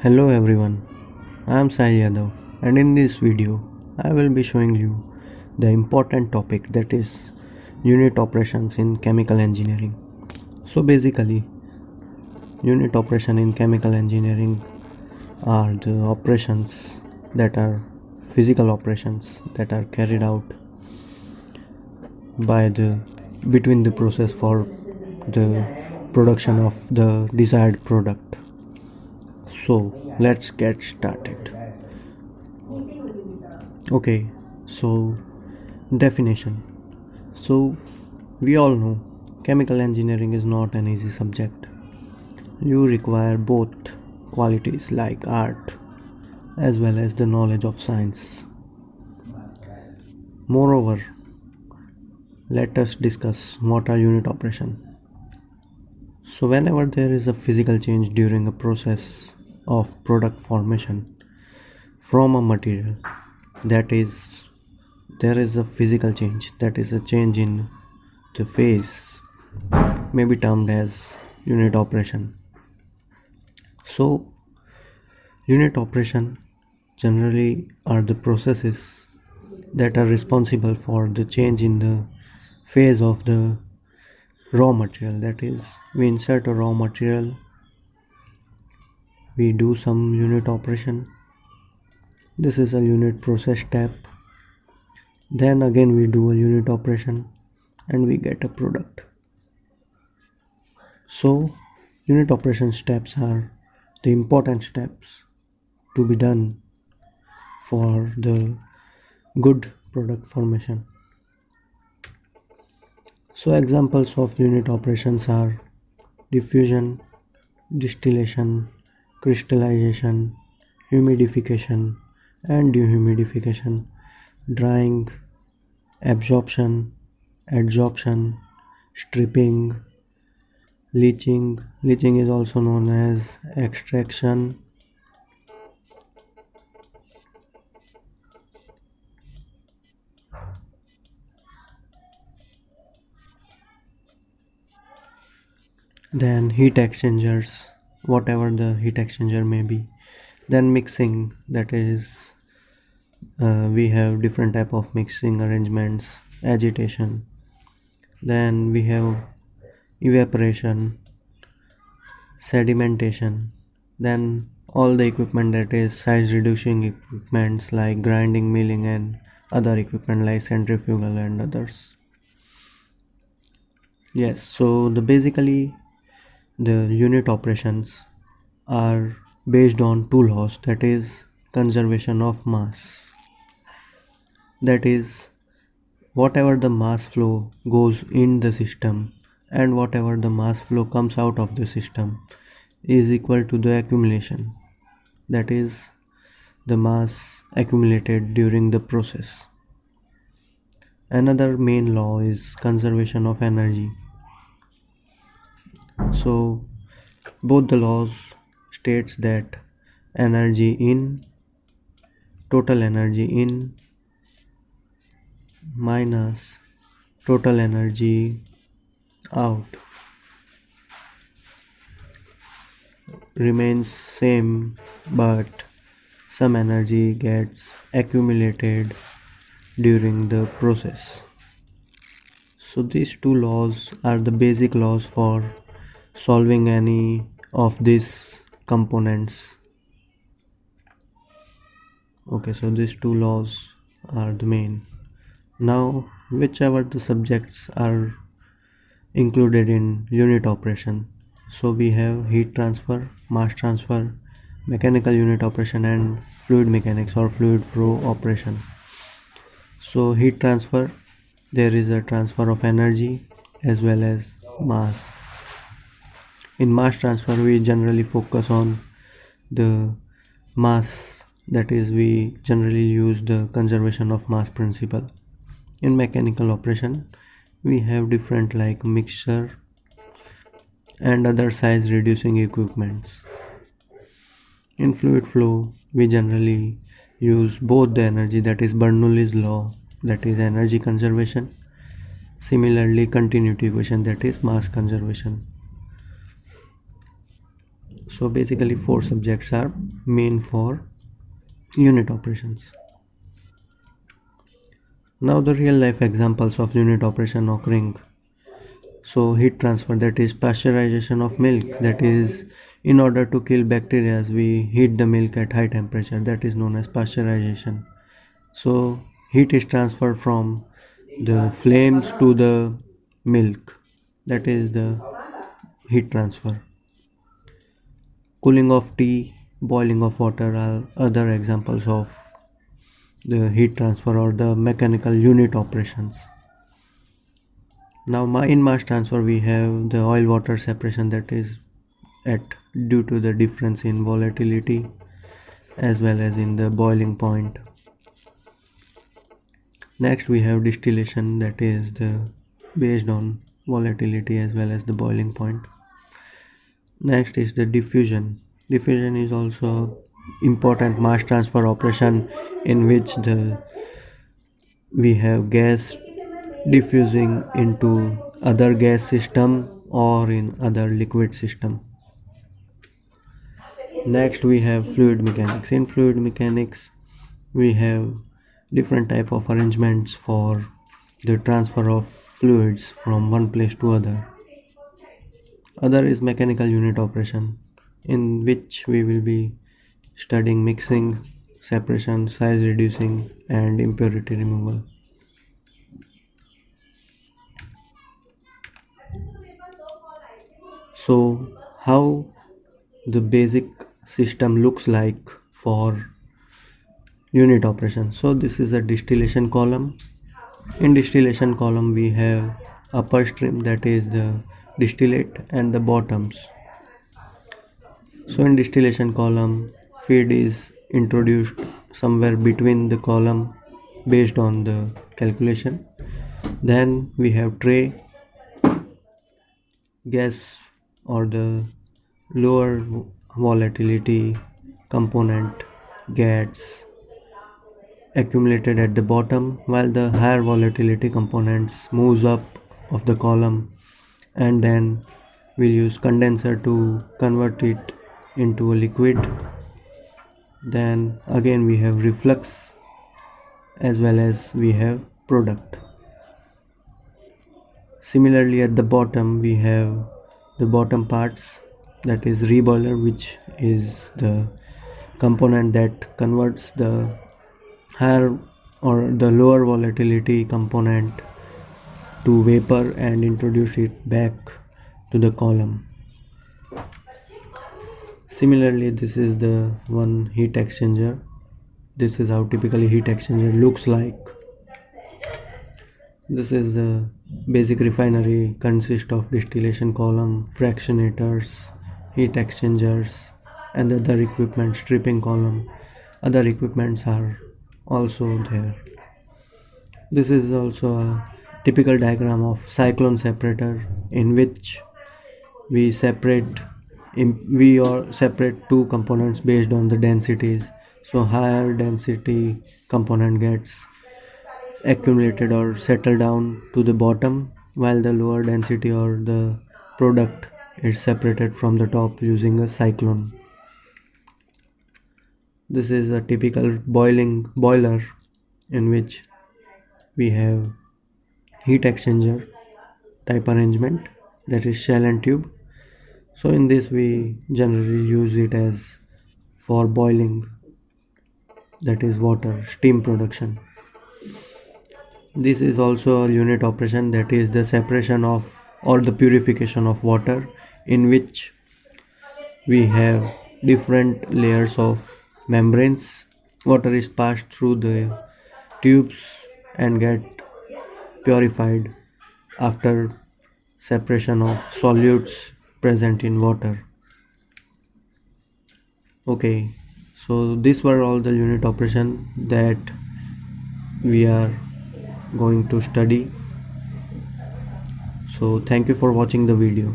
Hello everyone, I am Sai Yadav and in this video I will be showing you the important topic that is unit operations in chemical engineering. So basically unit operation in chemical engineering are the operations that are physical operations that are carried out by the between the process for the production of the desired product. So let's get started. Okay, so definition. So we all know chemical engineering is not an easy subject. You require both qualities like art as well as the knowledge of science. Moreover, let us discuss what are unit operation. So whenever there is a physical change during a process of product formation from a material, that is there is a physical change, that is a change in the phase, may be termed as unit operation. So unit operation generally are the processes that are responsible for the change in the phase of the raw material. That is, we insert a raw material, we do some unit operation, this is a unit process step, then again we do a unit operation and we get a product. So unit operation steps are the important steps to be done for the good product formation. So examples of unit operations are diffusion, distillation, crystallization, humidification and dehumidification, drying, absorption, adsorption, stripping, leaching. Leaching is also known as extraction. Then heat exchangers, whatever the heat exchanger may be. Then mixing, that is we have different type of mixing arrangements, agitation. Then we have evaporation, sedimentation. Then all the equipment that is size reducing equipments like grinding, milling and other equipment like centrifugal and others. Yes, so the basically the unit operations are based on two laws, that is conservation of mass, that is whatever the mass flow goes in the system and whatever the mass flow comes out of the system is equal to the accumulation, that is the mass accumulated during the process. Another main law is conservation of energy. So both the laws states that energy in, total energy in minus total energy out remains same, but some energy gets accumulated during the process. So these two laws are the basic laws for solving any of these components. Okay, so these two laws are the main. Now whichever the subjects are included in unit operation, so we have heat transfer, mass transfer, mechanical unit operation and fluid mechanics or fluid flow operation. So heat transfer, there is a transfer of energy as well as mass. In mass transfer we generally focus on the mass, that is we generally use the conservation of mass principle. In mechanical operation we have different like mixture and other size reducing equipments. In fluid flow we generally use both the energy, that is Bernoulli's law, that is energy conservation, similarly continuity equation, that is mass conservation. So basically 4 subjects are main for unit operations. Now the real life examples of unit operation occurring. So heat transfer, that is pasteurization of milk, that is in order to kill bacteria we heat the milk at high temperature, that is known as pasteurization. So heat is transferred from the flames to the milk, that is the heat transfer. Cooling of tea, boiling of water are other examples of the heat transfer or the mechanical unit operations. Now in mass transfer we have the oil water separation, that is at due to the difference in volatility as well as in the boiling point. Next we have distillation, that is the based on volatility as well as the boiling point. Next is the diffusion. Diffusion is also important mass transfer operation in which we have gas diffusing into other gas system or in other liquid system. Next we have fluid mechanics. In fluid mechanics we have different type of arrangements for the transfer of fluids from one place to other. Other is mechanical unit operation, in which we will be studying mixing, separation, size reducing and impurity removal. So how the basic system looks like for unit operation. So this is a distillation column. In distillation column we have upper stream, that is the distillate, and the bottoms. So in distillation column feed is introduced somewhere between the column based on the calculation. Then we have tray, gas or the lower volatility component gets accumulated at the bottom, while the higher volatility components moves up of the column, and then we'll use condenser to convert it into a liquid. Then again we have reflux as well as we have product. Similarly at the bottom we have the bottom parts, that is reboiler, which is the component that converts the higher or the lower volatility component to vapor and introduce it back to the column. Similarly, this is the one heat exchanger. This is how typically heat exchanger looks like. This is a basic refinery, consists of distillation column, fractionators, heat exchangers and other equipment, stripping column. Other equipments are also there. This is also a typical diagram of cyclone separator, in which we separate two components based on the densities. So higher density component gets accumulated or settled down to the bottom, while the lower density or the product is separated from the top using a cyclone. This is a typical boiler in which we have heat exchanger type arrangement, that is shell and tube. So in this we generally use it as for boiling, that is water, steam production. This is also a unit operation, that is the separation of or the purification of water, in which we have different layers of membranes. Water is passed through the tubes and get purified after separation of solutes present in water. Okay, so these were all the unit operation that we are going to study. So thank you for watching the video.